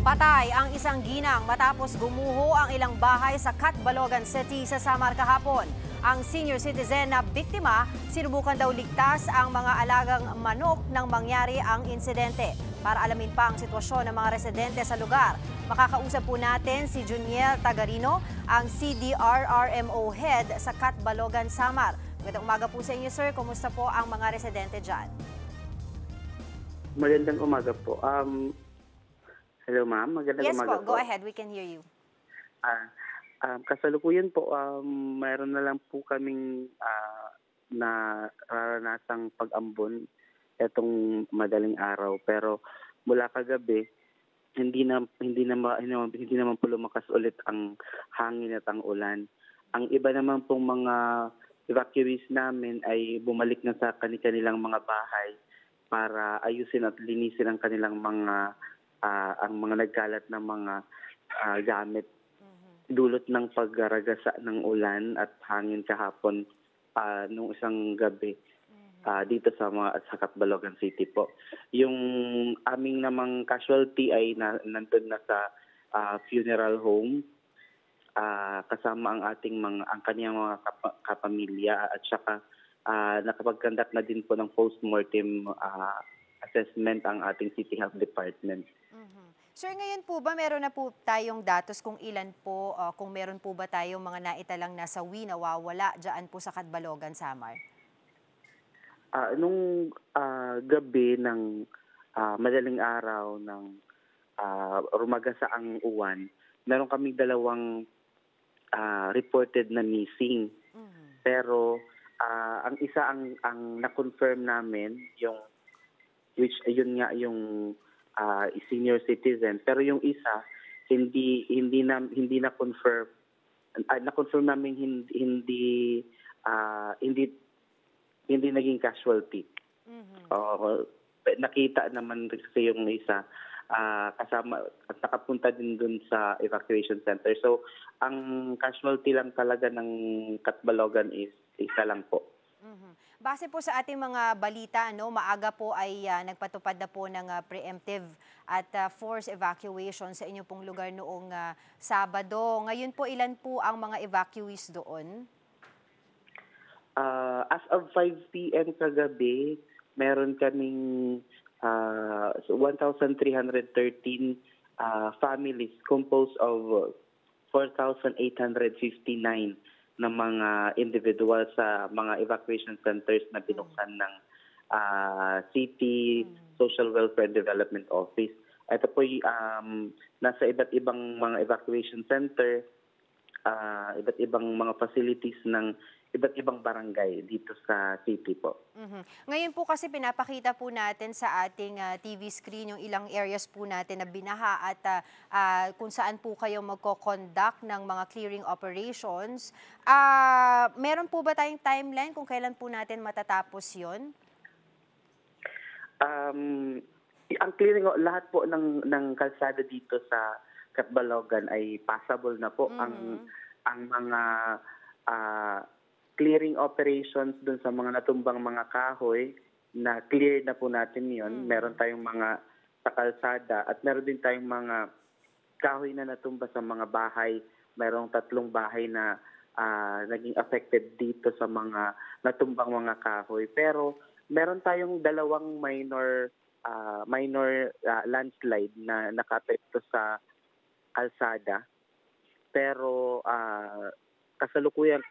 Patay ang isang ginang matapos gumuho ang ilang bahay sa Catbalogan City sa Samar kahapon. Ang senior citizen na biktima, sinubukan daw ligtas ang mga alagang manok nang mangyari ang insidente. Para alamin pa ang sitwasyon ng mga residente sa lugar, makakausap po natin si Juniel Tagarino, ang CDRRMO head sa Catbalogan, Samar. Magandang umaga po sa inyo, sir. Kumusta po ang mga residente dyan? Magandang umaga po. Hello ma'am, magandang umaga po. Yes po, go ahead. We can hear you. Kasalukuyan po, mayroon na lang po kaming naranasang pag-ambon etong madaling araw. Pero mula kagabi, hindi naman po lumakas ulit ang hangin at ang ulan. Ang iba naman pong mga evacuees namin ay bumalik na sa kanilang mga bahay para ayusin at linisin ang kanilang mga nagkalat na mga gamit. Dulot ng paggaragasa ng ulan at hangin kahapon nung isang gabi dito sa Catbalogan City po. Yung aming namang casualty ay nandun na sa funeral home kasama ang kaniyang mga kapamilya at saka nakapag-conduct na din po ng post-mortem assessment ang ating City Health Department. Sir, ngayon po ba meron na po tayong datos kung ilan po, kung meron po ba tayong mga naitalang nasawi, nawawala dyan po sa Catbalogan, Samar? Nung gabi ng madaling araw ng rumagasa ang uwan, meron kaming dalawang reported na missing. Pero ang isa ang na-confirm namin, yun nga yung senior citizen, pero yung isa hindi na confirm. Na-confirm namin hindi naging casualty. Nakita naman kasi yung isa kasama at nakapunta din dun sa evacuation center. So ang casualty lang talaga ng Catbalogan is isa lang po. Base po sa ating mga balita, maaga po ay nagpatupad na po ng preemptive at forced evacuation sa inyong pong lugar noong Sabado. Ngayon po, ilan po ang mga evacuees doon? As of 5 p.m. kagabi, meron kaming 1,313 families composed of 4,859 ng mga individual sa mga evacuation centers na binuksan ng City Social Welfare and Development Office. Ito po nasa iba't ibang mga evacuation center, iba't ibang mga facilities ng iba't ibang barangay dito sa city po. Ngayon po kasi pinapakita po natin sa ating TV screen yung ilang areas po natin na binaha at kung saan po kayo magko-conduct ng mga clearing operations. Meron po ba tayong timeline kung kailan po natin matatapos yun? Ang clearing, lahat po ng kalsada dito sa Catbalogan ay passable na po. Ang mga clearing operations dun sa mga natumbang mga kahoy, na clear na po natin yon. Meron tayong mga sa kalsada at meron din tayong mga kahoy na natumba sa mga bahay. Merong 3 bahay na naging affected dito sa mga natumbang mga kahoy. Pero meron tayong 2 minor landslide na nakaapekto sa kalsada. Pero kasalukuyan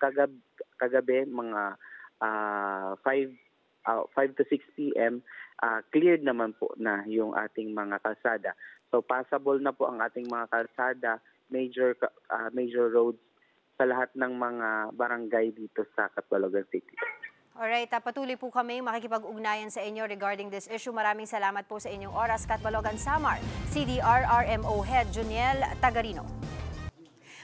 kagabi mga 5 to 6 p.m. Cleared naman po na yung ating mga kalsada. So passable na po ang ating mga kalsada, major roads sa lahat ng mga barangay dito sa Catbalogan City. Alright, patuloy po kami makikipag-ugnayan sa inyo regarding this issue. Maraming salamat po sa inyong oras. Catbalogan, Samar, CDRRMO Head Juniel Tagarino.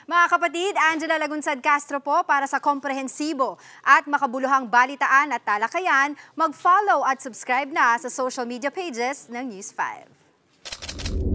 Mga kapatid, Angela Lagunsad Castro po para sa komprehensibo at makabuluhang balitaan at talakayan. Mag-follow at subscribe na sa social media pages ng News 5.